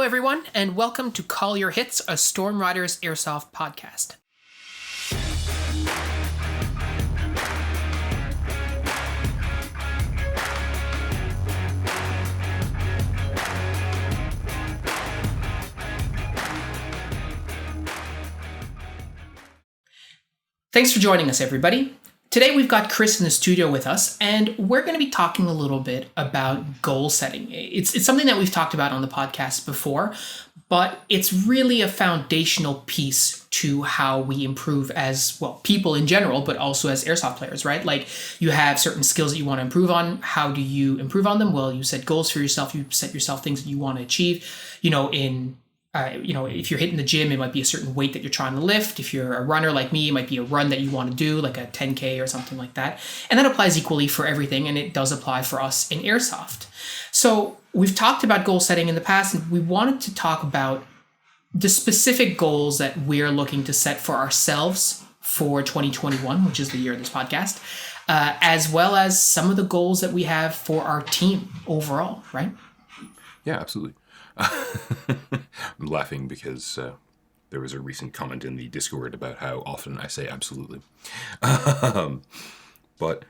everyone, and welcome to Call Your Hits, a Storm Riders Airsoft podcast. Thanks for joining us, everybody. Today we've got Chris in the studio with us, and we're going to be talking a little bit about goal setting. It's something that we've talked about on the podcast before, but it's really a foundational piece to how we improve as, well, people in general, but also as airsoft players, right? Like, you have certain skills that you want to improve on. How do you improve on them? Well, you set goals for yourself. You set yourself things that you want to achieve, if you're hitting the gym, it might be a certain weight that you're trying to lift. If you're a runner like me, it might be a run that you want to do, like a 10K or something like that. And that applies equally for everything, and it does apply for us in Airsoft. So we've talked about goal setting in the past, and we wanted to talk about the specific goals that we're looking to set for ourselves for 2021, which is the year of this podcast, as well as some of the goals that we have for our team overall, right? Yeah, absolutely. I'm laughing because there was a recent comment in the Discord about how often I say absolutely. But,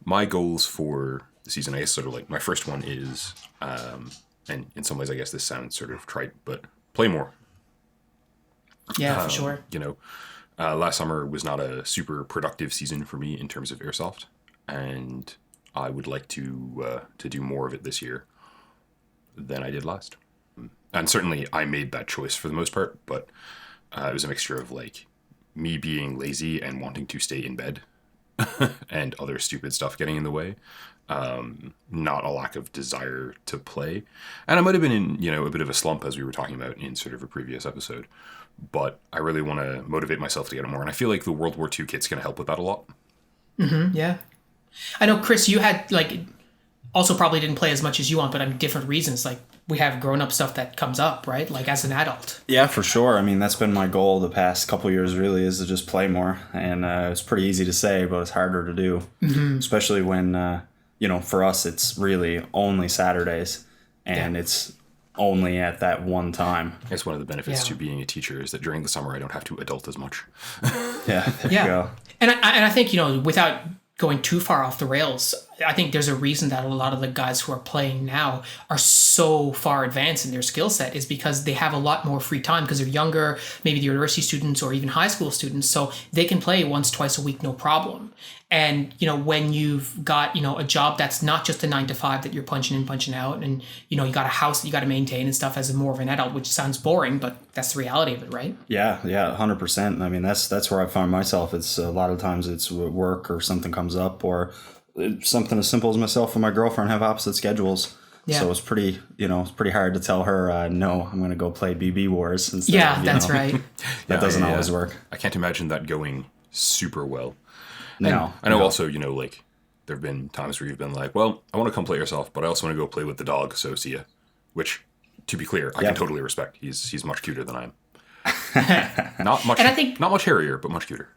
my goals for the season, I guess sort of like my first one is, and in some ways I guess this sounds sort of trite, but play more. Yeah, for sure. Last summer was not a super productive season for me in terms of Airsoft, and I would like to do more of it this year than I did last. And certainly I made that choice for the most part, but it was a mixture of like me being lazy and wanting to stay in bed and other stupid stuff getting in the way. Not a lack of desire to play. And I might have been in, a bit of a slump, as we were talking about in sort of a previous episode, but I really want to motivate myself to get it more. And I feel like the World War II kit's going to help with that a lot. Mm-hmm, yeah. I know, Chris, you had also probably didn't play as much as you want, but on different reasons. Like, we have grown-up stuff that comes up, right? Like, as an adult. Yeah, for sure. I mean, that's been my goal the past couple of years, really, is to just play more. And it's pretty easy to say, but it's harder to do. Mm-hmm. Especially when, for us, it's really only Saturdays. And it's only at that one time. It's one of the benefits to being a teacher is that during the summer, I don't have to adult as much. There you go. And I think, without going too far off the rails, I think there's a reason that a lot of the guys who are playing now are so far advanced in their skill set is because they have a lot more free time because they're younger, maybe the university students or even high school students, so they can play once, twice a week, no problem. And, when you've got, a job that's not just a 9-to-5 that you're punching in, punching out, and, you got a house that you got to maintain and stuff as more of an adult, which sounds boring, but that's the reality of it, right? Yeah, 100%. I mean, that's where I find myself. It's a lot of times it's work or something comes up, or something as simple as myself and my girlfriend have opposite schedules. Yeah. So it's pretty hard to tell her, no, I'm going to go play BB Wars instead. Yeah, that's right. That doesn't always work. I can't imagine that going super well. No. I know also, there have been times where you've been like, well, I want to come play Airsoft, but I also want to go play with the dog, so see ya. Which, to be clear, I can totally respect. He's much cuter than I am. Not much hairier, but much cuter.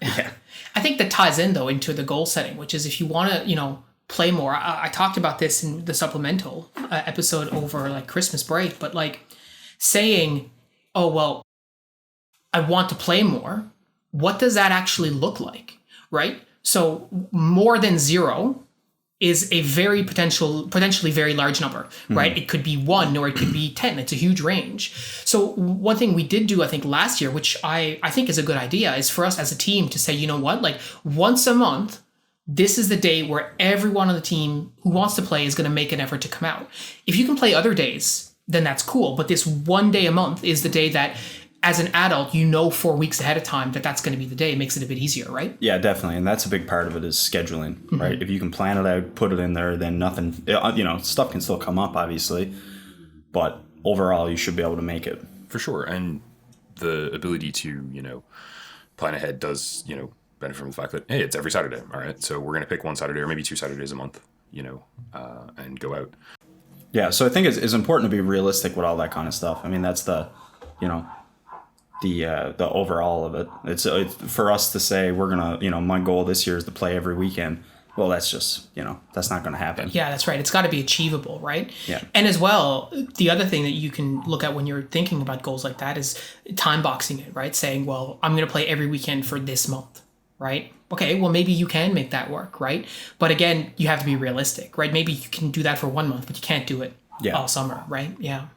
Yeah. I think that ties in, though, into the goal setting, which is if you want to, play more. I talked about this in the supplemental episode over, Christmas break, but, saying, oh, well, I want to play more. What does that actually look like? Right? So more than 0 is a very potentially very large number, right? Mm-hmm. It could be 1 or it could be 10. It's a huge range. So one thing we did do, I think, last year, which I think is a good idea, is for us as a team to say, you know what, once a month, this is the day where everyone on the team who wants to play is going to make an effort to come out. If you can play other days, then that's cool. But this one day a month is the day that, as an adult, 4 weeks ahead of time that's going to be the day. It makes it a bit easier, right? Yeah, definitely. And that's a big part of it is scheduling, mm-hmm. right? If you can plan it out, put it in there, then nothing, stuff can still come up, obviously. But overall, you should be able to make it. For sure. And the ability to, plan ahead does, benefit from the fact that, hey, it's every Saturday. All right. So we're going to pick one Saturday or maybe 2 Saturdays a month, and go out. Yeah. So I think it's important to be realistic with all that kind of stuff. I mean, that's the overall of it. It's for us to say we're gonna, my goal this year is to play every weekend. well, that's just, that's not going to happen. Yeah, that's right. It's got to be achievable, right? Yeah. And as well, the other thing that you can look at when you're thinking about goals like that is time boxing it, right? Saying, well, I'm going to play every weekend for this month, right? Okay, well, maybe you can make that work, right? But again, you have to be realistic, right? Maybe you can do that for 1 month, but you can't do it all summer, right? Yeah.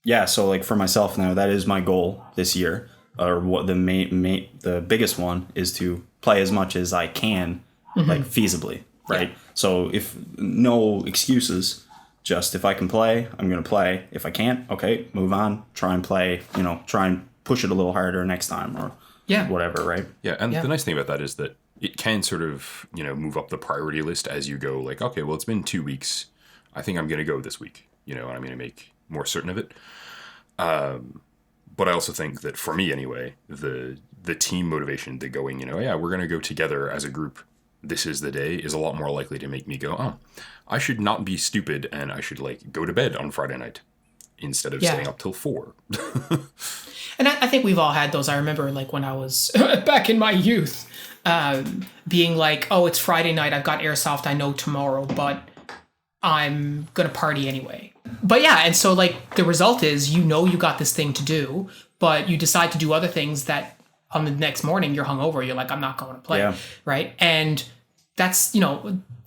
Yeah, so like for myself now, that is my goal this year. Or what the biggest one is to play as much as I can, like feasibly, right? Yeah. So if no excuses, just if I can play, I'm going to play. If I can't, okay, move on, try and play, try and push it a little harder next time or whatever, right? Yeah, and the nice thing about that is that it can sort of, move up the priority list as you go, like, okay, well, it's been 2 weeks. I think I'm going to go this week, and I'm going to make more certain of it. But I also think that for me anyway, the team motivation to going, we're going to go together as a group. This is the day is a lot more likely to make me go, oh, I should not be stupid and I should go to bed on Friday night instead of staying up till 4. And I think we've all had those. I remember when I was back in my youth, being like, oh, it's Friday night. I've got Airsoft. I know tomorrow, but I'm going to party anyway. But yeah, and so the result is, you got this thing to do, but you decide to do other things that on the next morning you're hungover. You're like, I'm not going to play, right? And that's,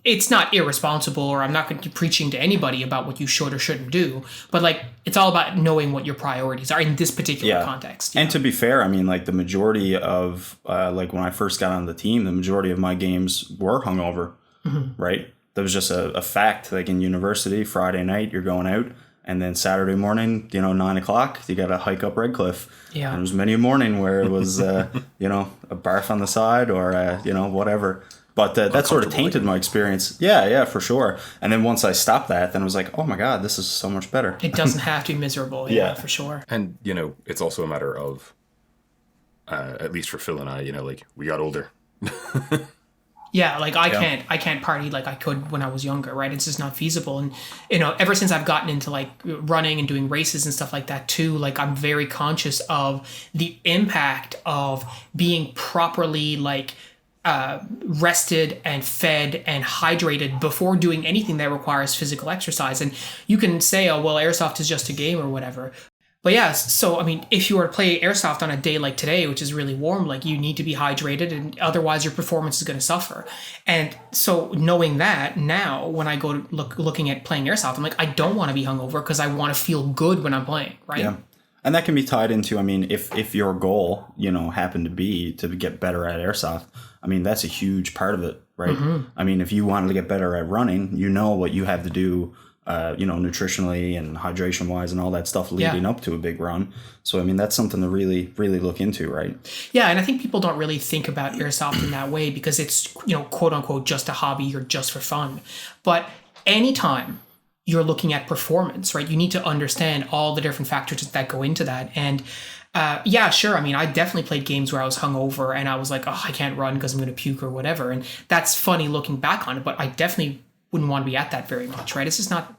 it's not irresponsible, or I'm not going to be preaching to anybody about what you should or shouldn't do, but it's all about knowing what your priorities are in this particular context. And to be fair, I mean, the majority of, when I first got on the team, the majority of my games were hungover, right? That was just a fact. In university, Friday night, you're going out, and then Saturday morning, 9:00, you got to hike up Red Cliff. Yeah. And there was many a morning where it was, a barf on the side or, whatever. But that sort of tainted my experience. Yeah, for sure. And then once I stopped that, then I was like, oh my God, this is so much better. It doesn't have to be miserable. Yeah, for sure. And, it's also a matter of, at least for Phil and I, we got older. Yeah, I can't party like I could when I was younger, right? It's just not feasible. And, ever since I've gotten into running and doing races and stuff like that too, I'm very conscious of the impact of being properly rested and fed and hydrated before doing anything that requires physical exercise. And you can say, oh, well, Airsoft is just a game or whatever. But yeah, so, I mean, if you were to play Airsoft on a day like today, which is really warm, you need to be hydrated, and otherwise your performance is going to suffer. And so knowing that now, when I go to looking at playing Airsoft, I'm like, I don't want to be hungover because I want to feel good when I'm playing, right? Yeah. And that can be tied into, I mean, if your goal, happened to be to get better at Airsoft, I mean, that's a huge part of it, right? Mm-hmm. I mean, if you wanted to get better at running, what you have to do, nutritionally and hydration wise and all that stuff leading up to a big run. So, I mean, that's something to really, really look into, right? Yeah. And I think people don't really think about Airsoft in that way because it's, quote unquote, just a hobby or just for fun. But anytime you're looking at performance, right, you need to understand all the different factors that go into that. And sure. I mean, I definitely played games where I was hungover and I was like, oh, I can't run because I'm going to puke or whatever. And that's funny looking back on it, but I definitely wouldn't want to be at that very much, right? It's just not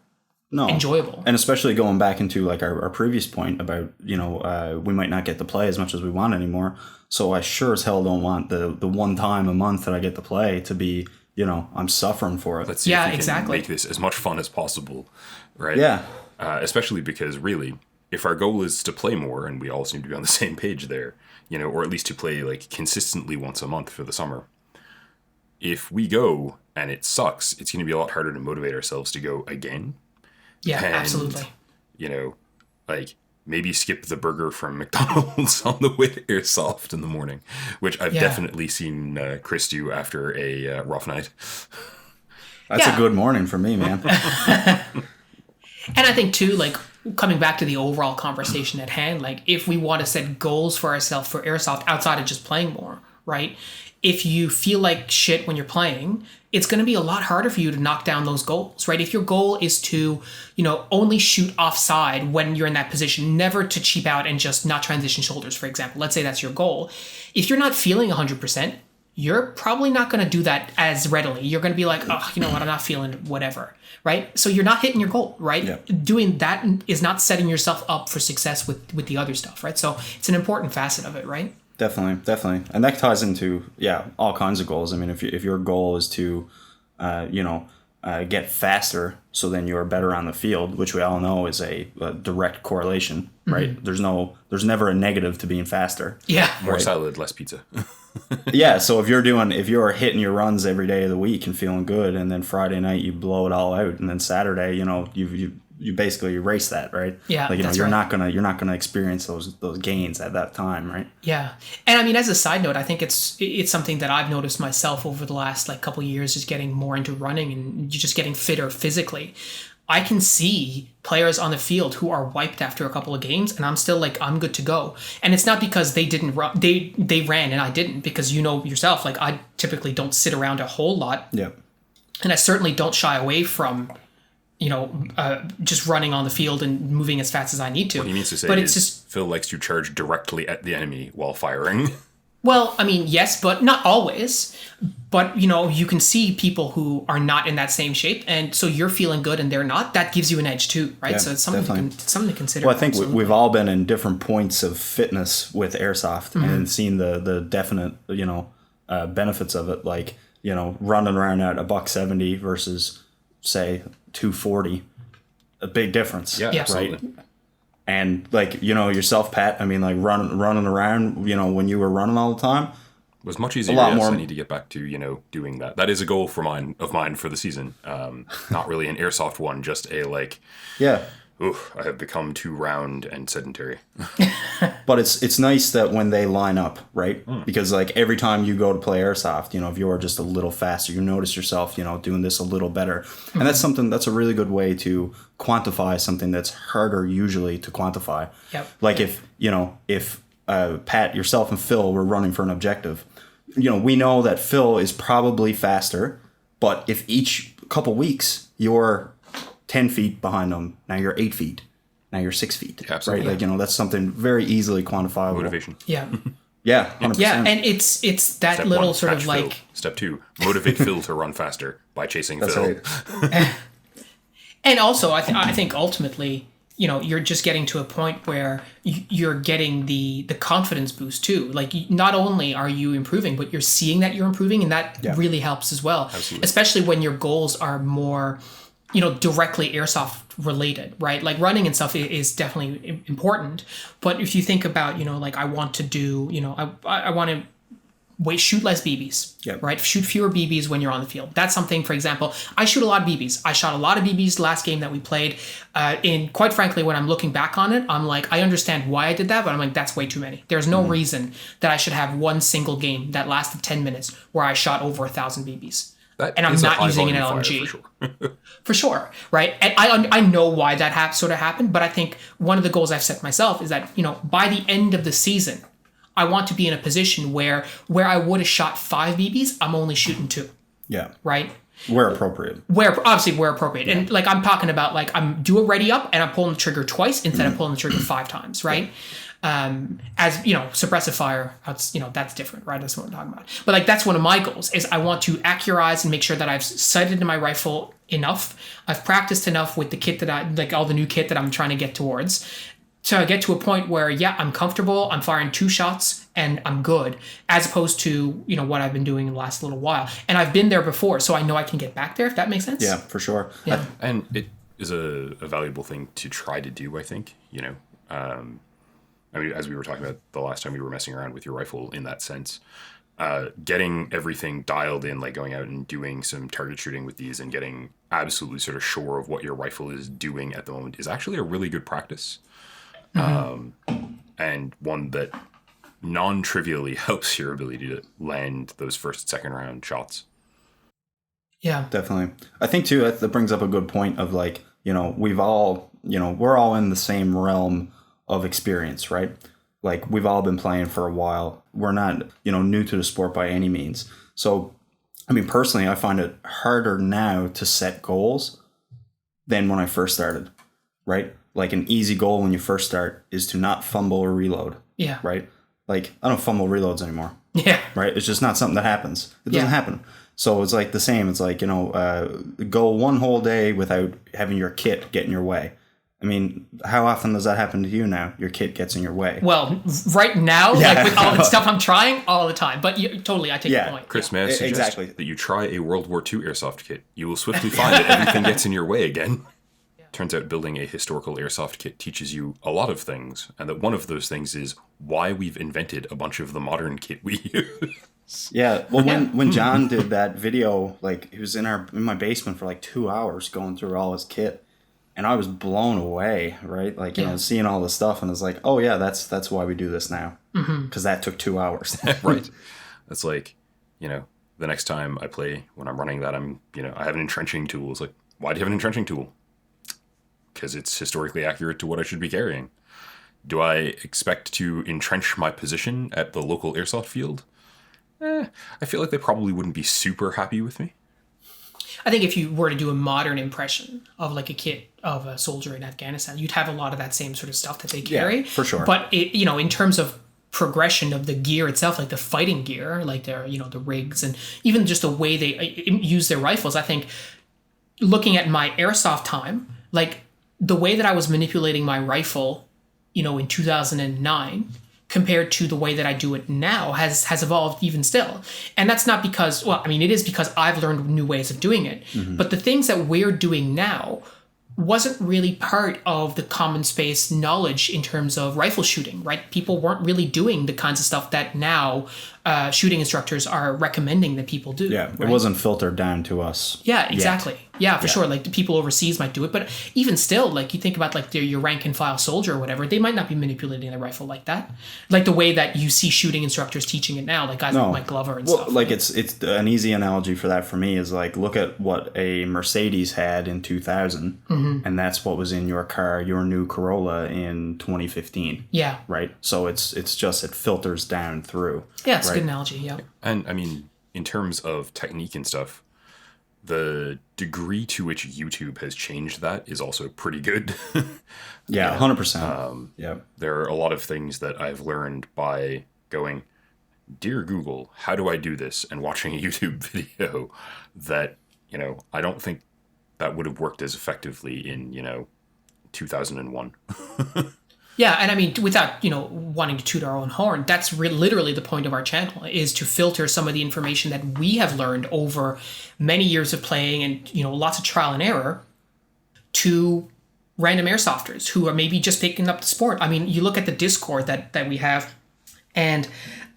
enjoyable. And especially going back into our previous point about, we might not get to play as much as we want anymore. So I sure as hell don't want the one time a month that I get to play to be, I'm suffering for it. Let's see if we can make this as much fun as possible, right? Yeah. Especially because really, if our goal is to play more, and we all seem to be on the same page there, or at least to play consistently once a month for the summer, if we go and it sucks, it's going to be a lot harder to motivate ourselves to go again. Yeah, and, absolutely. Maybe skip the burger from McDonald's on the way to Airsoft in the morning, which I've definitely seen Chris do after a rough night. That's a good morning for me, man. And I think too, coming back to the overall conversation at hand, if we want to set goals for ourselves for Airsoft outside of just playing more, right? If you feel like shit when you're playing, it's going to be a lot harder for you to knock down those goals, right? If your goal is to, only shoot offside when you're in that position, never to cheap out and just not transition shoulders, for example. Let's say that's your goal. If you're not feeling 100%, you're probably not going to do that as readily. You're going to be like, oh, you know what? I'm not feeling whatever, right? So you're not hitting your goal, right? Yeah. Doing that is not setting yourself up for success with the other stuff, right? So it's an important facet of it, right? Definitely. And that ties into, all kinds of goals. I mean, if your goal is to, get faster, so then you're better on the field, which we all know is a direct correlation, right? There's never a negative to being faster. Yeah. More salad, less pizza. Yeah. So if you're hitting your runs every day of the week and feeling good, and then Friday night you blow it all out, and then Saturday, you basically erase that, right? Yeah, like that's you're right. not gonna experience those gains at that time, right? Yeah. And I mean, as a side note, I think it's something that I've noticed myself over the last like couple of years, just getting more into running and just getting fitter physically. I can see players on the field who are wiped after a couple of games, and I'm still like, I'm good to go. And it's not because they didn't run, they ran and I didn't, because yourself, like I typically don't sit around a whole lot. Yeah. And I certainly don't shy away from, just running on the field and moving as fast as I need to. What he means to say but is it's just, Phil likes to charge directly at the enemy while firing. well, I mean, yes, but not always. But, you can see people who are not in that same shape. And so you're feeling good and they're not. That gives you an edge too, right? Yeah, So it's something to consider. Well, I think we've all been in different points of fitness with Airsoft and seen the definite, benefits of it. Like, running around at $170 versus, say, 240, a big difference. Yeah, Yeah. absolutely. Right. And like, yourself, Pat, I mean, like running around, when you were running all the time, It was much easier. lot Yes, more. I need to get back to, doing that. That is a goal of mine for the season. Not really an Airsoft one, just a yeah. I have become too round and sedentary. But it's nice that when they line up, right? Because like every time you go to play Airsoft, if you're just a little faster, you notice yourself, doing this a little better. And that's a really good way to quantify something that's harder usually to quantify. Yep. Like if Pat, yourself and Phil were running for an objective, we know that Phil is probably faster, but if each couple weeks you're 10 feet behind them, now you're 8 feet, now you're 6 feet. Yeah, absolutely. Right? Like, that's something very easily quantifiable. Motivation. Yeah. Yeah, 100%. Yeah. And it's that Step little one, sort of catch like, Phil. Step 2, motivate Phil to run faster by chasing That's Phil. right. and also I think ultimately, you're just getting to a point where you're getting the confidence boost too. Like not only are you improving, but you're seeing that you're improving, and that really helps as well. Absolutely. Especially when your goals are more, directly Airsoft related, right? Like running and stuff is definitely important. But if you think about, like I want to do, I want to shoot less BBs, Yep. right? Shoot fewer BBs when you're on the field. That's something, for example, I shoot a lot of BBs. I shot a lot of BBs the last game that we played. And quite frankly, when I'm looking back on it, I'm like, I understand why I did that, but I'm like, that's way too many. There's no reason that I should have one single game that lasted 10 minutes where I shot over 1,000 BBs. That And I'm is a not high using an volume fire, LMG. for sure. For sure, right? And I know why that sort of happened, but I think one of the goals I've set myself is that, by the end of the season, I want to be in a position where I would have shot 5 BBs, I'm only shooting 2, Yeah. right? Where appropriate. Where appropriate. And like I'm talking about, like I'm do a ready up and I'm pulling the trigger twice instead of pulling the trigger 5 times, right? As suppressive fire, that's different, right? That's what I'm talking about. But like that's one of my goals is I want to accurize and make sure that I've sighted in my rifle enough. I've practiced enough with the kit that all the new kit that I'm trying to get towards. So I get to a point where, I'm comfortable, I'm firing 2 shots, and I'm good, as opposed to, what I've been doing in the last little while. And I've been there before, so I know I can get back there, if that makes sense. Yeah, for sure. Yeah. And it is a valuable thing to try to do, I think, I mean, as we were talking about the last time we were messing around with your rifle in that sense, getting everything dialed in, like going out and doing some target shooting with these and getting absolutely sort of sure of what your rifle is doing at the moment is actually a really good practice. And one that non-trivially helps your ability to land those first, second round shots. Yeah. Definitely. I think too, that brings up a good point of like, we've all, we're all in the same realm of experience, right? Like we've all been playing for a while. We're not, new to the sport by any means. So, I mean, personally, I find it harder now to set goals than when I first started, right? Like an easy goal when you first start is to not fumble or reload, Yeah. right? Like I don't fumble reloads anymore, Yeah. right? It's just not something that happens. It doesn't Yeah. happen. So it's like the same. It's like, go one whole day without having your kit get in your way. I mean, how often does that happen to you now? Your kit gets in your way. Well, right now, Yeah. like with all the stuff I'm trying, all the time. But totally, I take Yeah. your point. Chris, may I suggest Exactly. that you try a World War II airsoft kit? You will swiftly find that everything gets in your way again. Turns out building a historical airsoft kit teaches you a lot of things, and that one of those things is why we've invented a bunch of the modern kit we use. Yeah. Well, when John did that video, like he was in my basement for like 2 hours going through all his kit, and I was blown away, right? Like, you know, seeing all the stuff, and I was like, oh yeah, that's why we do this now, because that took 2 hours. Right. That's like, you know, the next time I play, when I'm running that, I have an entrenching tool. It's like, why do you have an entrenching tool? Because it's historically accurate to what I should be carrying. Do I expect to entrench my position at the local airsoft field? I feel like they probably wouldn't be super happy with me. I think if you were to do a modern impression of like a kit of a soldier in Afghanistan, you'd have a lot of that same sort of stuff that they carry. Yeah, for sure. But in terms of progression of the gear itself, like the fighting gear, like their, the rigs, and even just the way they use their rifles, I think looking at my airsoft time, like the way that I was manipulating my rifle, in 2009 compared to the way that I do it now has evolved even still. And that's not because, it is because I've learned new ways of doing it. But the things that we're doing now wasn't really part of the common space knowledge in terms of rifle shooting, right? People weren't really doing the kinds of stuff that now shooting instructors are recommending that people do. Yeah, right? it wasn't filtered down to us. Yeah, exactly. Yeah, for sure. Like the people overseas might do it, but even still, like you think about like your rank and file soldier or whatever, they might not be manipulating their rifle like that. Like the way that you see shooting instructors teaching it now, like guys like Mike Glover and stuff. Like it's an easy analogy for that for me is like look at what a Mercedes had in 2000, and that's what was in your car, your new Corolla in 2015. Yeah. Right. So it filters down through. Yeah, it's a good analogy. Yeah. And I mean, in terms of technique and stuff, the degree to which YouTube has changed that is also pretty good. Yeah, 100%. Yeah. There are a lot of things that I've learned by going, dear Google, how do I do this? And watching a YouTube video that, I don't think that would have worked as effectively in, 2001. Yeah, and I mean, without, wanting to toot our own horn, that's literally the point of our channel, is to filter some of the information that we have learned over many years of playing and, lots of trial and error to random airsofters who are maybe just picking up the sport. I mean, you look at the Discord that we have, and,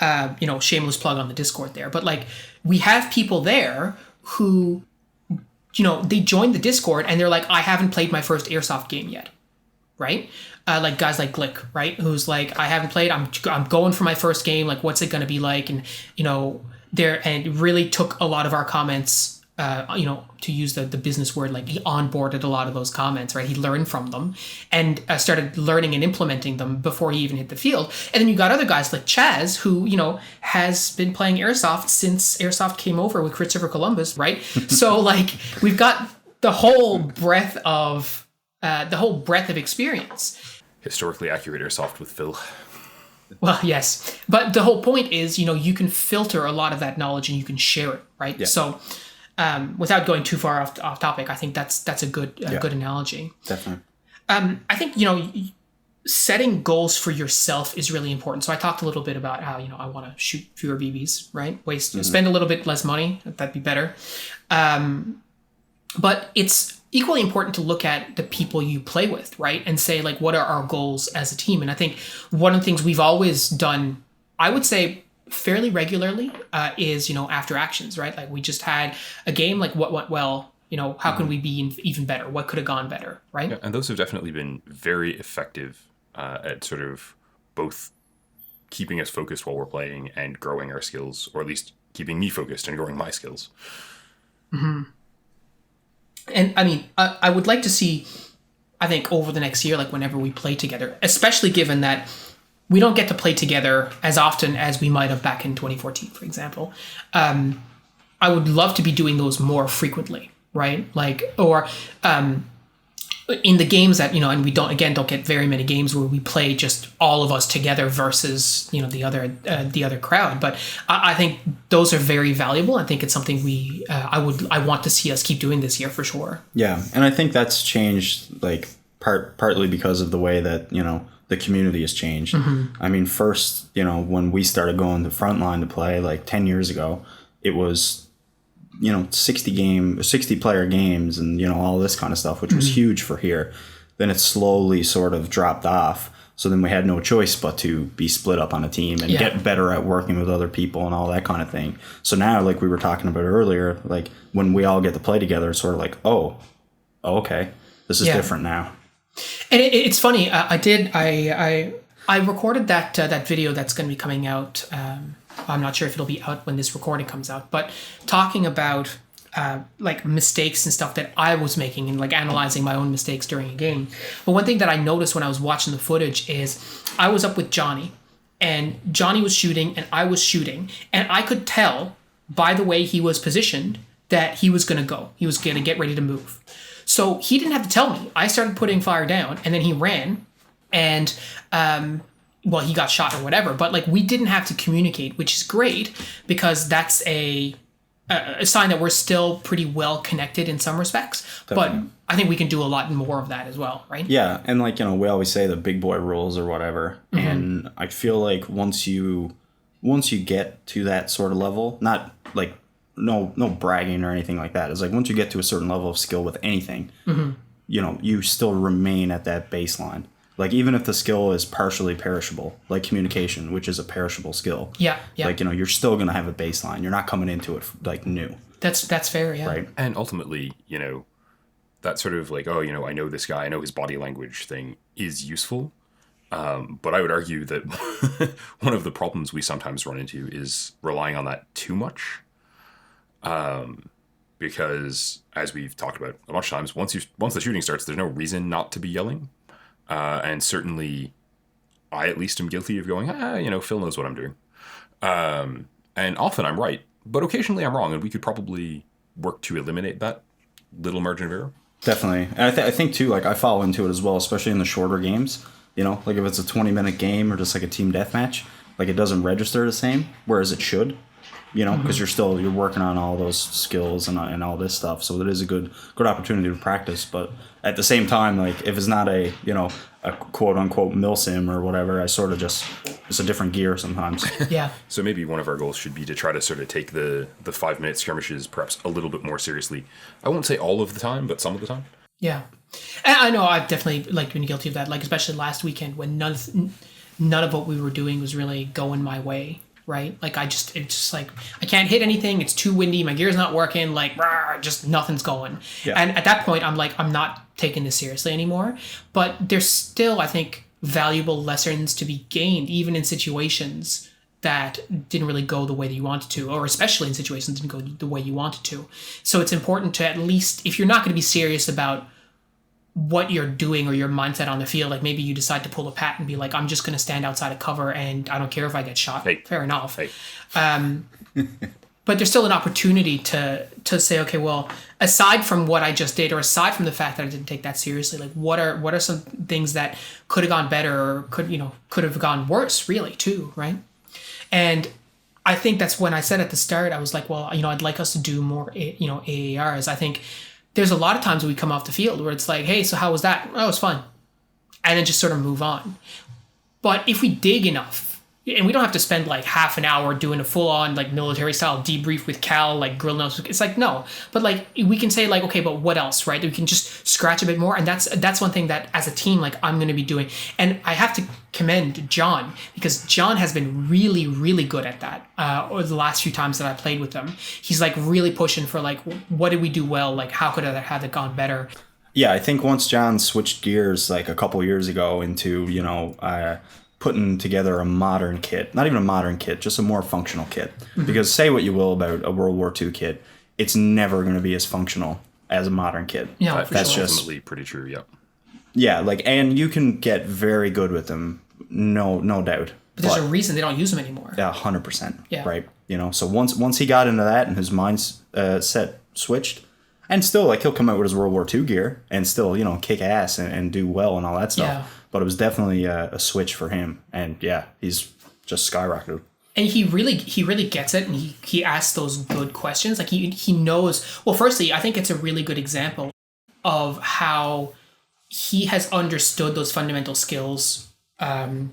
shameless plug on the Discord there, but like we have people there who, they join the Discord and they're like, I haven't played my first airsoft game yet, right? Like guys like Glick, right? Who's like, I haven't played. I'm going for my first game. Like, what's it going to be like? And and it really took a lot of our comments. To use the business word, like he onboarded a lot of those comments, right? He learned from them and started learning and implementing them before he even hit the field. And then you got other guys like Chaz, who has been playing airsoft since airsoft came over with Christopher Columbus, right? So like we've got the whole breadth of experience. Historically accurate airsoft with Phil. Well, yes. But the whole point is, you can filter a lot of that knowledge and you can share it, right? Yeah. So without going too far off topic, I think that's a good analogy. Definitely. I think, setting goals for yourself is really important. So I talked a little bit about how, I want to shoot fewer BBs, right? Spend a little bit less money. That'd be better. But it's equally important to look at the people you play with, right? And say, like, what are our goals as a team? And I think one of the things we've always done, I would say fairly regularly, is, after actions, right? Like we just had a game, like what went well, how can we be even better? What could have gone better, right? Yeah, and those have definitely been very effective at sort of both keeping us focused while we're playing and growing our skills, or at least keeping me focused and growing my skills. Mm-hmm. And I mean, I would like to see, I think over the next year, like whenever we play together, especially given that we don't get to play together as often as we might have back in 2014, for example. I would love to be doing those more frequently, right? Like, or in the games that, and we don't get very many games where we play just all of us together versus, the other crowd. But I think those are very valuable. I think it's something I want to see us keep doing this year for sure. Yeah. And I think that's changed like partly because of the way that, you know, the community has changed. I mean, first, you know, when we started going to Frontline to play like 10 years ago, it was, you know, 60 player games and, you know, all this kind of stuff, which was huge for here. Then it slowly sort of dropped off. So then we had no choice but to be split up on a team and get better at working with other people and all that kind of thing. So now, like we were talking about earlier, like when we all get to play together, it's sort of like, oh okay, this is different now. And it's funny. I recorded that video that's going to be coming out. I'm not sure if it'll be out when this recording comes out, but talking about like mistakes and stuff that I was making and like analyzing my own mistakes during a game. But one thing that I noticed when I was watching the footage is I was up with Johnny, and Johnny was shooting and I was shooting, and I could tell by the way he was positioned that he was going to go. He was going to get ready to move. So he didn't have to tell me. I started putting fire down, and then he ran, and well, he got shot or whatever. But like we didn't have to communicate, which is great because that's a sign that we're still pretty well connected in some respects. Definitely. But I think we can do a lot more of that as well, right? Yeah, and like, you know, we always say the big boy rules or whatever, and I feel like once you get to that sort of level, not like no bragging or anything like that. It's like once you get to a certain level of skill with anything, you know, you still remain at that baseline. Like even if the skill is partially perishable, like communication, which is a perishable skill. Yeah. Like, you know, you're still going to have a baseline. You're not coming into it like new. That's fair, yeah. Right. And ultimately, you know, that sort of like, oh, you know, I know this guy, I know his body language thing is useful. But I would argue that one of the problems we sometimes run into is relying on that too much. Because as we've talked about a bunch of times, once the shooting starts, there's no reason not to be yelling. And certainly I at least am guilty of going, you know, Phil knows what I'm doing. And often I'm right, but occasionally I'm wrong, and we could probably work to eliminate that little margin of error. Definitely. And I think too, like I fall into it as well, especially in the shorter games, you know, like if it's a 20-minute game or just like a team deathmatch, like it doesn't register the same, whereas it should. You know, because you're working on all those skills and all this stuff. So it is a good opportunity to practice. But at the same time, like if it's not a, you know, a quote unquote milsim or whatever, I sort of just, it's a different gear sometimes. Yeah. So maybe one of our goals should be to try to sort of take the 5-minute skirmishes perhaps a little bit more seriously. I won't say all of the time, but some of the time. Yeah. And I know I've definitely like been guilty of that. Like especially last weekend when none of what we were doing was really going my way. Right? Like it's just like, I can't hit anything. It's too windy. My gear's not working. Like, just nothing's going. Yeah. And at that point, I'm like, I'm not taking this seriously anymore. But there's still, I think, valuable lessons to be gained, even in situations that didn't really go the way that you wanted to, or especially in situations that didn't go the way you wanted to. So it's important to at least, if you're not going to be serious about what you're doing or your mindset on the field, like maybe you decide to pull a Pat and be like, I'm just going to stand outside of cover and I don't care if I get shot. Hey. Fair enough. Hey. But there's still an opportunity to say, okay, well, aside from what I just did, or aside from the fact that I didn't take that seriously, like what are some things that could have gone better or could have gone worse, really, too, right? And I think that's when I said at the start, I was like, well, you know, I'd like us to do more, you know, AARs. I think there's a lot of times when we come off the field where it's like, hey, so how was that? Oh, it was fun. And then just sort of move on. But if we dig enough, and we don't have to spend like half an hour doing a full-on like military style debrief with Cal, like grilling us. It's like, no. But like we can say like, okay, but what else, right? We can just scratch a bit more. And that's one thing that as a team, like I'm going to be doing. And I have to commend John, because John has been really, really good at that over the last few times that I played with him. He's like really pushing for like, what did we do well? Like, how could I have it gone better? Yeah, I think once John switched gears like a couple years ago into, you know, putting together a modern kit, not even a modern kit, just a more functional kit. Because say what you will about a World War II kit, it's never going to be as functional as a modern kit. Yeah, that's sure. ultimately pretty true. Yep. Yeah, like, and you can get very good with them, no doubt. But there's a reason they don't use them anymore. Yeah, 100%. Yeah. Right. You know, so once he got into that and his mindset switched, and still like he'll come out with his World War II gear and still, you know, kick ass and do well and all that stuff. Yeah. But it was definitely a switch for him, and yeah, he's just skyrocketed. And he really gets it, and he asks those good questions. Like he knows. Well, firstly, I think it's a really good example of how he has understood those fundamental skills, not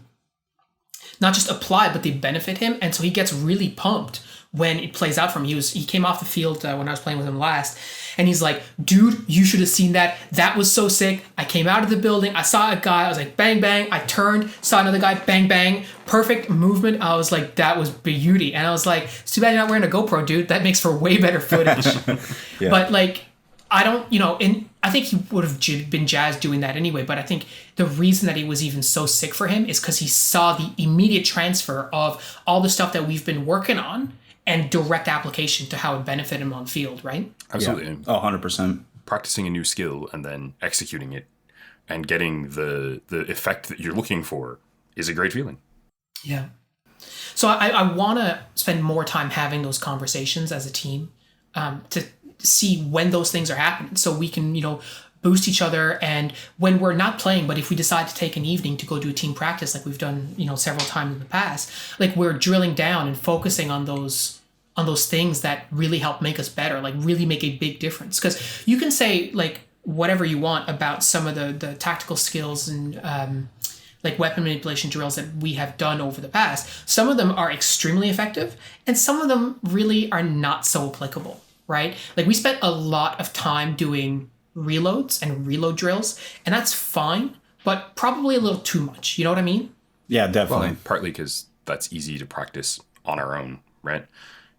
just apply, but they benefit him. And so he gets really pumped when it plays out for him. He came off the field when I was playing with him last, and he's like, dude, you should have seen that. That was so sick. I came out of the building. I saw a guy. I was like, bang, bang. I turned, saw another guy, bang, bang. Perfect movement. I was like, that was beauty. And I was like, it's too bad you're not wearing a GoPro, dude. That makes for way better footage. Yeah. But like, I don't, and I think he would have been jazzed doing that anyway. But I think the reason that he was even so sick for him is because he saw the immediate transfer of all the stuff that we've been working on and direct application to how it benefited him on field, right? Absolutely. Yeah. Oh, 100%. Practicing a new skill and then executing it and getting the effect that you're looking for is a great feeling. Yeah. So I want to spend more time having those conversations as a team to see when those things are happening so we can, boost each other. And when we're not playing, but if we decide to take an evening to go do a team practice like we've done, several times in the past, like we're drilling down and focusing on those things that really help make us better, like really make a big difference. Because you can say like whatever you want about some of the tactical skills and like weapon manipulation drills that we have done over the past. Some of them are extremely effective and some of them really are not so applicable, right? Like we spent a lot of time doing reloads and reload drills, and that's fine, but probably a little too much. You know what I mean? Yeah, definitely. Well, partly because that's easy to practice on our own, right?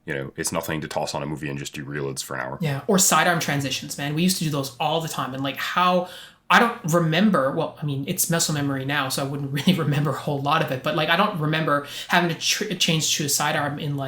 It's nothing to toss on a movie and just do reloads for an hour. Yeah, or sidearm transitions, man. We used to do those all the time, and like how I don't remember. Well, I mean, it's muscle memory now, so I wouldn't really remember a whole lot of it. But like, I don't remember having to change to a sidearm in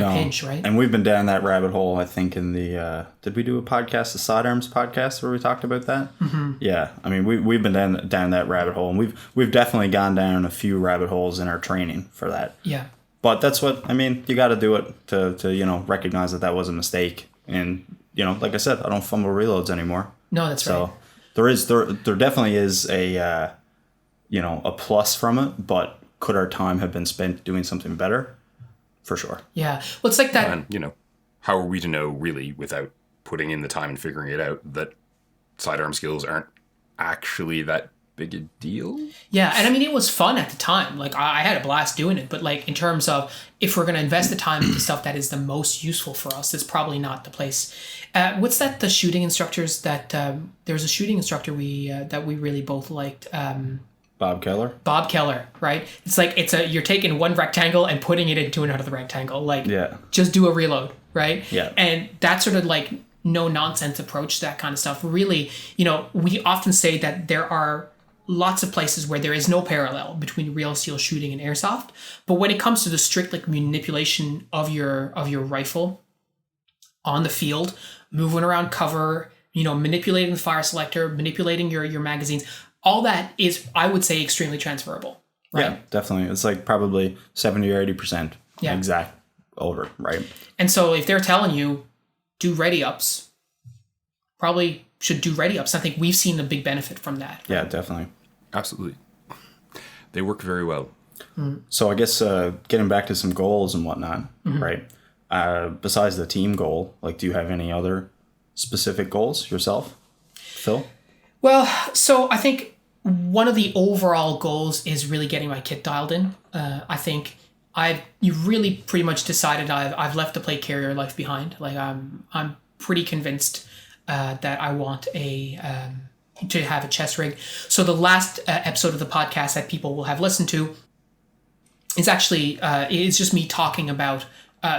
a pinch, right? And we've been down that rabbit hole, I think, in the... did we do a podcast, the Sidearms podcast, where we talked about that? Mm-hmm. Yeah. I mean, we've been down that rabbit hole, and we've definitely gone down a few rabbit holes in our training for that. Yeah. But that's what... I mean, you got to do it to recognize that was a mistake. And, like I said, I don't fumble reloads anymore. No, that's right. So there definitely is a plus from it, but could our time have been spent doing something better? For sure. Yeah. Well, it's like that. And, how are we to know really without putting in the time and figuring it out that sidearm skills aren't actually that big a deal? Yeah. And I mean, it was fun at the time. Like I had a blast doing it, but like in terms of if we're going to invest the time into stuff that is the most useful for us, it's probably not the place. What's that? The shooting instructors that there was a shooting instructor that we really both liked. Bob Keller, right? It's like you're taking one rectangle and putting it into another rectangle. Like, just do a reload, right? Yeah. And that sort of like no nonsense approach to that kind of stuff. Really, we often say that there are lots of places where there is no parallel between real steel shooting and airsoft. But when it comes to the strict like manipulation of your rifle on the field, moving around cover, manipulating the fire selector, manipulating your magazines, all that is, I would say, extremely transferable. Right? Yeah, definitely. It's like probably 70 or 80% Yeah. exact over, right? And so if they're telling you, do ready ups, probably should do ready ups. I think we've seen a big benefit from that. Yeah, definitely. Absolutely. They work very well. So I guess getting back to some goals and whatnot, right? Besides the team goal, like, do you have any other specific goals yourself, Phil? Well, so I think one of the overall goals is really getting my kit dialed in. I think you really pretty much decided I've left the play carrier life behind. Like I'm pretty convinced that I want to have a chest rig. So the last episode of the podcast that people will have listened to is actually it's just me talking about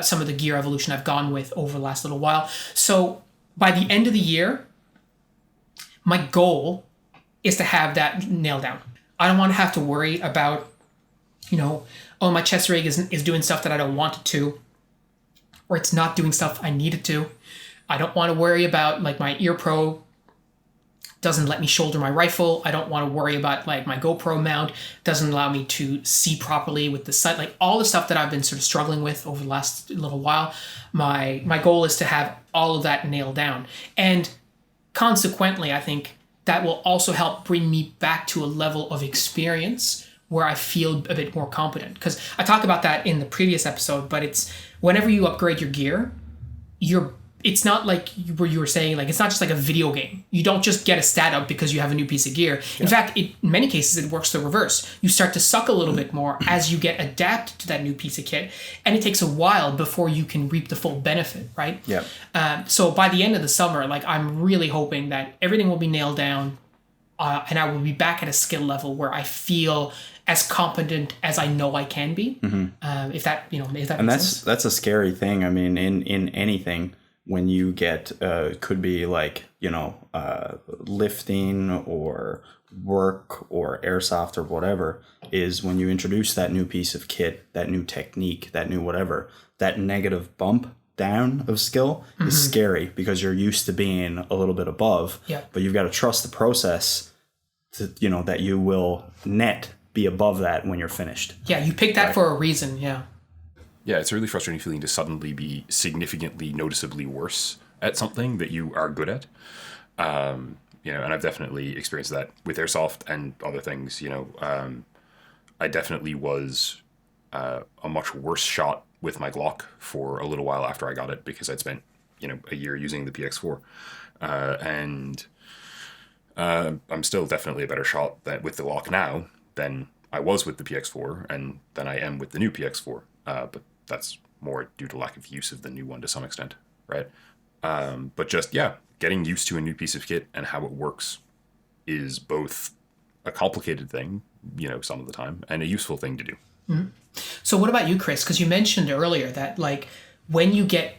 some of the gear evolution I've gone with over the last little while. So by the end of the year, my goal is to have that nailed down. I don't want to have to worry about, my chest rig is doing stuff that I don't want it to, or it's not doing stuff I need it to. I don't want to worry about like my ear pro doesn't let me shoulder my rifle. I don't want to worry about like my GoPro mount doesn't allow me to see properly with the sight. Like all the stuff that I've been sort of struggling with over the last little while. My goal is to have all of that nailed down. And consequently, I think that will also help bring me back to a level of experience where I feel a bit more competent. Because I talked about that in the previous episode, but it's whenever you upgrade your gear, you're it's not like where you were saying, like, it's not just like a video game. You don't just get a stat up because you have a new piece of gear. In fact, in many cases, it works the reverse. You start to suck a little bit more as you get adapted to that new piece of kit. And it takes a while before you can reap the full benefit, right? Yeah. So by the end of the summer, like, I'm really hoping that everything will be nailed down, and I will be back at a skill level where I feel as competent as I know I can be. If that, if that And makes sense. that's a scary thing. I mean, in anything, when you get could be like, lifting or work or airsoft or whatever, is when you introduce that new piece of kit, that new technique, that new whatever, that negative bump down of skill is scary because you're used to being a little bit above. Yeah. But you've got to trust the process to, that you will net be above that when you're finished. Yeah, you picked that for a reason. Yeah. Yeah, it's a really frustrating feeling to suddenly be significantly, noticeably worse at something that you are good at. And I've definitely experienced that with Airsoft and other things. I definitely was a much worse shot with my Glock for a little while after I got it because I'd spent, a year using the PX4. And I'm still definitely a better shot with the Glock now than I was with the PX4 and than I am with the new PX4. But that's more due to lack of use of the new one to some extent, right? But just, getting used to a new piece of kit and how it works is both a complicated thing, some of the time, and a useful thing to do. Mm-hmm. So what about you, Chris? Because you mentioned earlier that, like, when you get,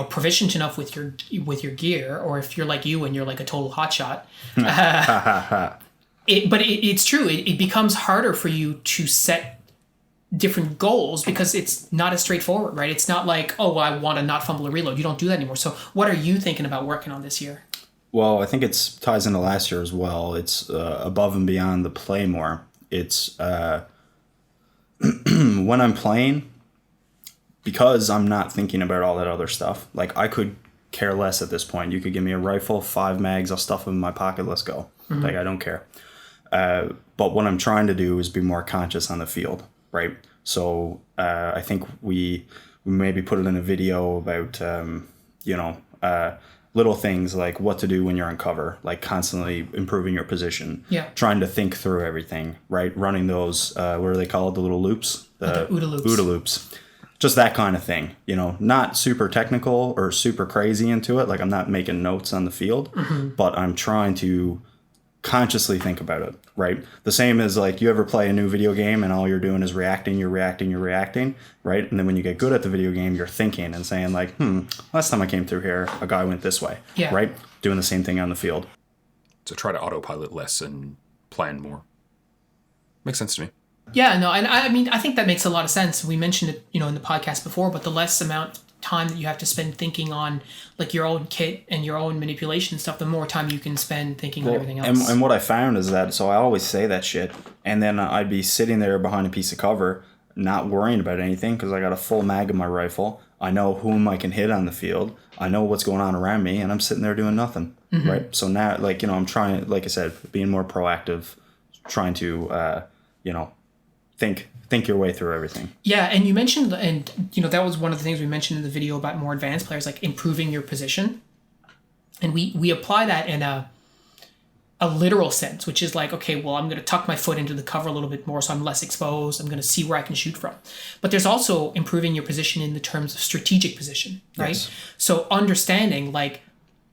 proficient enough with your gear, or if you're like you and you're like a total hotshot, it's true. It becomes harder for you to set different goals because it's not as straightforward, right? It's not like, oh, well, I want to not fumble a reload. You don't do that anymore. So what are you thinking about working on this year? Well, I think it ties into last year as well. It's above and beyond the play more. It's when I'm playing, because I'm not thinking about all that other stuff. Like, I could care less at this point. You could give me a rifle, 5 mags, I'll stuff them in my pocket, let's go. Like, I don't care. But what I'm trying to do is be more conscious on the field, right? So I think we maybe put it in a video about, little things like what to do when you're on cover, like constantly improving your position. Yeah. Trying to think through everything, right? Running those, what are they called? The little loops? The OODA loops. OODA loops. Just that kind of thing, not super technical or super crazy into it. Like, I'm not making notes on the field, but I'm trying to consciously think about it, right? The same as, like, you ever play a new video game and all you're doing is reacting, right? And then when you get good at the video game, you're thinking and saying, like, last time I came through here, a guy went this way, right? Doing the same thing on the field. So try to autopilot less and plan more. Makes sense to me. Yeah, no, and I mean, I think that makes a lot of sense. We mentioned it, in the podcast before, but the less amount of time that you have to spend thinking on, like, your own kit and your own manipulation stuff, the more time you can spend thinking on everything else. And what I found is that, so I always say that shit, and then I'd be sitting there behind a piece of cover, not worrying about anything, because I got a full mag in my rifle. I know whom I can hit on the field. I know what's going on around me, and I'm sitting there doing nothing, right? So now, like, I'm trying, like I said, being more proactive, trying to, think your way through everything. Yeah, and you mentioned, and that was one of the things we mentioned in the video about more advanced players, like improving your position. And we apply that in a literal sense, which is like, okay, well, I'm going to tuck my foot into the cover a little bit more so I'm less exposed. I'm going to see where I can shoot from. But there's also improving your position in the terms of strategic position, right? Yes. So understanding, like,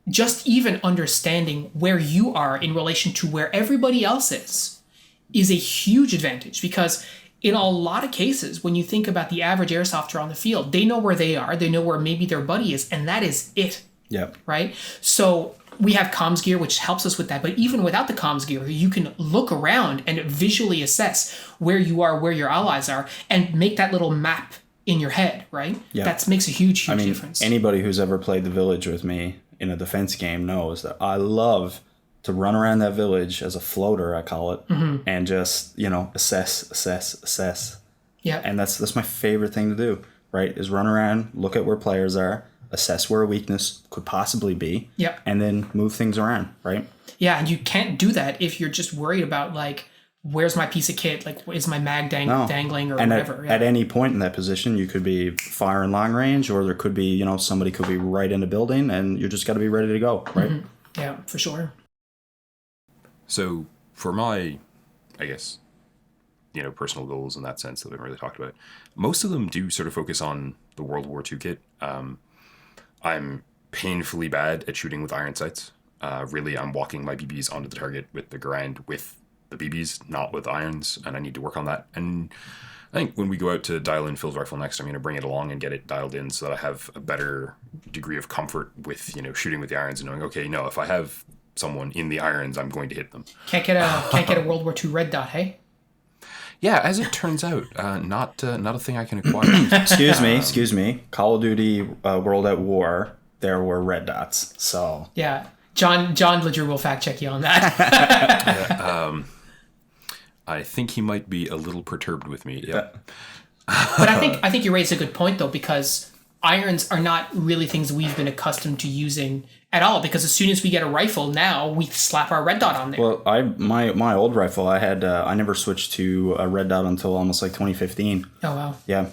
just even understanding where you are in relation to where everybody else is a huge advantage, because in a lot of cases, when you think about the average airsofter on the field, they know where they are, they know where maybe their buddy is, and that is it. Yeah. Right? So we have comms gear, which helps us with that. But even without the comms gear, you can look around and visually assess where you are, where your allies are, and make that little map in your head, right? Yeah. That makes a huge difference. Anybody who's ever played the village with me in a defense game knows that I love to run around that village as a floater, I call it, and just, assess. Yeah. And that's my favorite thing to do, right? Is run around, look at where players are, assess where a weakness could possibly be, and then move things around, right? Yeah, and you can't do that if you're just worried about, like, where's my piece of kit? Like, is my mag dangling or and whatever? At any point in that position, you could be firing long range, or there could be, you know, somebody could be right in the building, and you just got to be ready to go, right? Mm-hmm. Yeah, for sure. So for my, I guess, you know, personal goals in that sense that we haven't really talked about, most of them do sort of focus on the World War II kit. I'm painfully bad at shooting with iron sights. Really, I'm walking my BBs onto the target with the Garand with the BBs, not with irons, and I need to work on that. And I think when we go out to dial in Phil's rifle next, I'm going to bring it along and get it dialed in so that I have a better degree of comfort with, you know, shooting with the irons and knowing, okay, no, if I have someone in the irons, I'm going to hit them. Can't get a World War II red dot, hey? Yeah, as it turns out, not a thing I can acquire. Excuse me. Call of Duty World at War, there were red dots. So yeah, John Ledger will fact check you on that. I think he might be a little perturbed with me. Yeah. But I think you raised a good point though, because irons are not really things we've been accustomed to using at all. Because as soon as we get a rifle now, we slap our red dot on there. Well, my old rifle, I had I never switched to a red dot until almost like 2015. Oh wow. Yeah,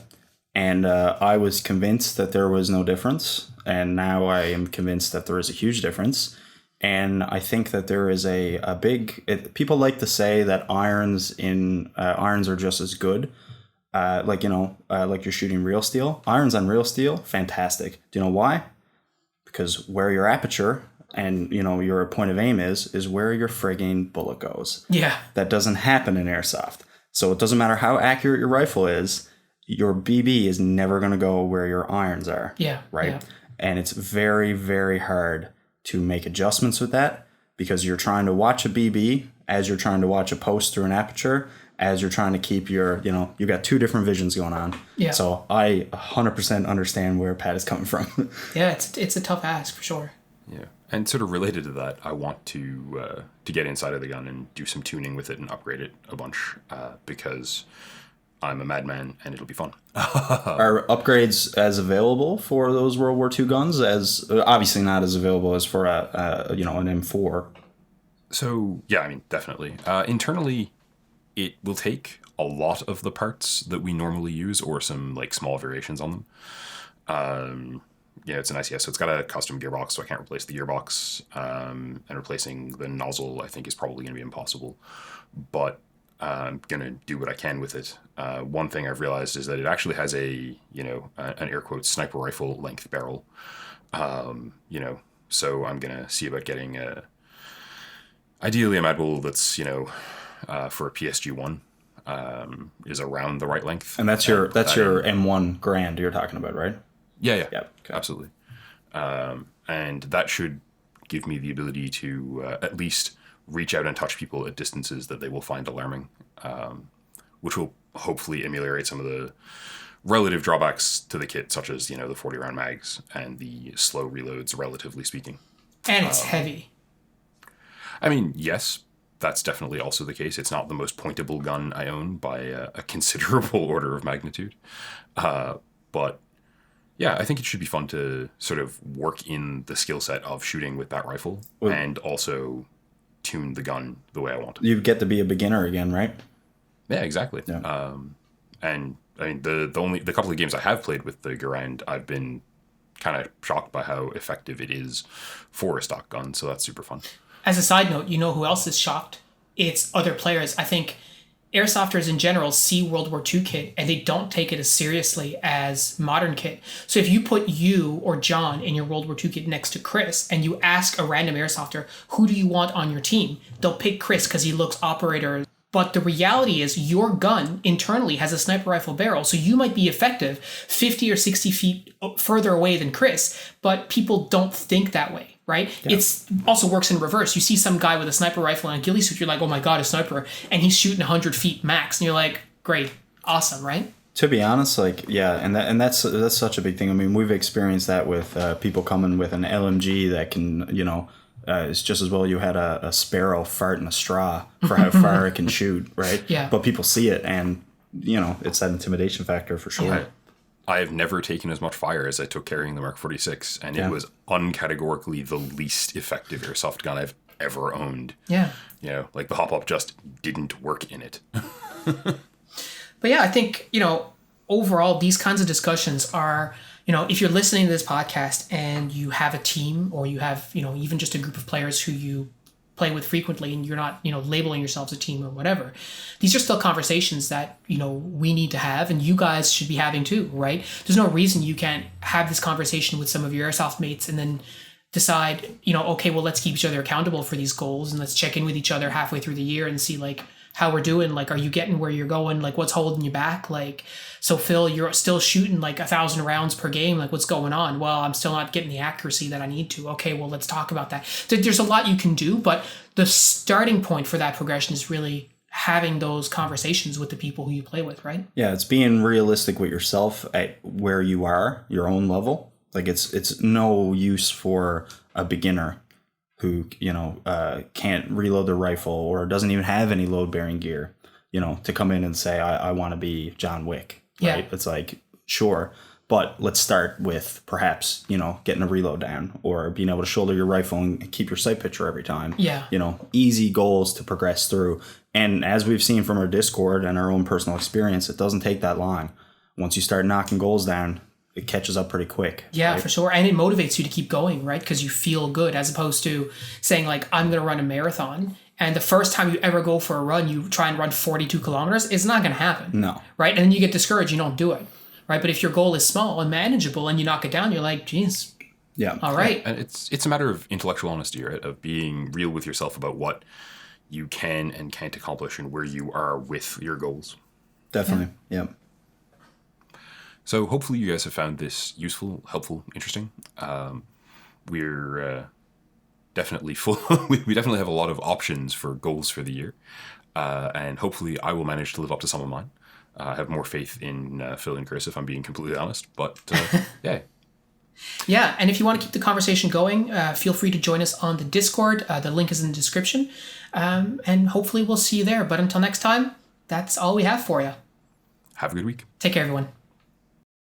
and I was convinced that there was no difference, and now I am convinced that there is a huge difference. And I think that there is a big... people like to say that irons are just as good. Like you're shooting real steel. Irons on real steel, fantastic. Do you know why? Because where your aperture and, you know, your point of aim is where your frigging bullet goes. Yeah. That doesn't happen in airsoft. So it doesn't matter how accurate your rifle is, your BB is never going to go where your irons are. Yeah. Right? Yeah. And it's very, very hard to make adjustments with that, because you're trying to watch a BB as you're trying to watch a post through an aperture, as you're trying to keep your, you know, you've got two different visions going on. Yeah. So I 100% understand where Pat is coming from. Yeah, it's a tough ask for sure. Yeah. And sort of related to that, I want to get inside of the gun and do some tuning with it and upgrade it a bunch, because I'm a madman and it'll be fun. Are upgrades as available for those World War II guns as obviously not as available as for an M4? So yeah, I mean, definitely. Internally, it will take a lot of the parts that we normally use, or some like small variations on them. Yeah, it's an ICS, so it's got a custom gearbox, so I can't replace the gearbox. And replacing the nozzle, I think, is probably going to be impossible. But I'm going to do what I can with it. One thing I've realized is that it actually has an air quotes, sniper rifle length barrel. So I'm going to see about getting ideally a Mad Bull that's, for a PSG-1, is around the right length. And that's your M1 Grand you're talking about, right? Yeah. Yep. Okay. Absolutely. And that should give me the ability to at least reach out and touch people at distances that they will find alarming, which will hopefully ameliorate some of the relative drawbacks to the kit, such as, the 40-round mags and the slow reloads, relatively speaking. And it's heavy. I mean, yes, that's definitely also the case. It's not the most pointable gun I own by a considerable order of magnitude. But yeah, I think it should be fun to sort of work in the skill set of shooting with that rifle, and also tune the gun the way I want to. You get to be a beginner again, right? Yeah, exactly. Yeah. And I mean, the couple of games I have played with the Garand, I've been kind of shocked by how effective it is for a stock gun. So that's super fun. As a side note, you know who else is shocked? It's other players. I think airsofters in general see World War II kit and they don't take it as seriously as modern kit. So if you put you or John in your World War II kit next to Chris and you ask a random airsofter, who do you want on your team? They'll pick Chris because he looks operator. But the reality is your gun internally has a sniper rifle barrel, so you might be effective 50 or 60 feet further away than Chris, but people don't think that way, right? Yeah. It's also works in reverse. You see some guy with a sniper rifle and a ghillie suit, you're like, oh my God, a sniper, and he's shooting 100 feet max, and you're like, great, awesome, right? To be honest, that's such a big thing. I mean, we've experienced that with people coming with an LMG that can, it's just as well you had a sparrow fart in a straw for how far it can shoot, right? Yeah. But people see it, and it's that intimidation factor for sure. Yeah. I have never taken as much fire as I took carrying the Mark 46, and it was uncategorically the least effective airsoft gun I've ever owned. Yeah. You know, like the hop-up just didn't work in it. But yeah, I think, overall, these kinds of discussions are, if you're listening to this podcast and you have a team or you have, even just a group of players who you play with frequently and you're not, labeling yourselves a team or whatever, these are still conversations that, we need to have and you guys should be having too, right? There's no reason you can't have this conversation with some of your Airsoft mates and then decide, okay, well, let's keep each other accountable for these goals and let's check in with each other halfway through the year and see like how we're doing. Like, are you getting where you're going? Like, what's holding you back? Like, so Phil, you're still shooting like 1,000 rounds per game. Like, what's going on? Well, I'm still not getting the accuracy that I need to. Okay, well, let's talk about that. There's a lot you can do, but the starting point for that progression is really having those conversations with the people who you play with, right? Yeah, it's being realistic with yourself at where you are, your own level. Like, it's no use for a beginner who, can't reload their rifle or doesn't even have any load-bearing gear, to come in and say, I want to be John Wick, right? Yeah. It's like, sure, but let's start with perhaps, getting a reload down or being able to shoulder your rifle and keep your sight picture every time. Yeah. Easy goals to progress through. And as we've seen from our Discord and our own personal experience, it doesn't take that long. Once you start knocking goals down, it catches up pretty quick. Yeah, right? For sure. And it motivates you to keep going, right? Because you feel good as opposed to saying like, I'm going to run a marathon. And the first time you ever go for a run, you try and run 42 kilometers. It's not going to happen. No. Right? And then you get discouraged. You don't do it. Right? But if your goal is small and manageable and you knock it down, you're like, geez. Yeah. All right. And it's a matter of intellectual honesty, right? Of being real with yourself about what you can and can't accomplish and where you are with your goals. Definitely. Yeah. So hopefully you guys have found this useful, helpful, interesting. We're definitely full. We definitely have a lot of options for goals for the year. And hopefully I will manage to live up to some of mine. I have more faith in Phil and Chris, if I'm being completely honest. But yeah. Yeah, and if you want to keep the conversation going, feel free to join us on the Discord. The link is in the description. And hopefully we'll see you there. But until next time, that's all we have for you. Have a good week. Take care, everyone.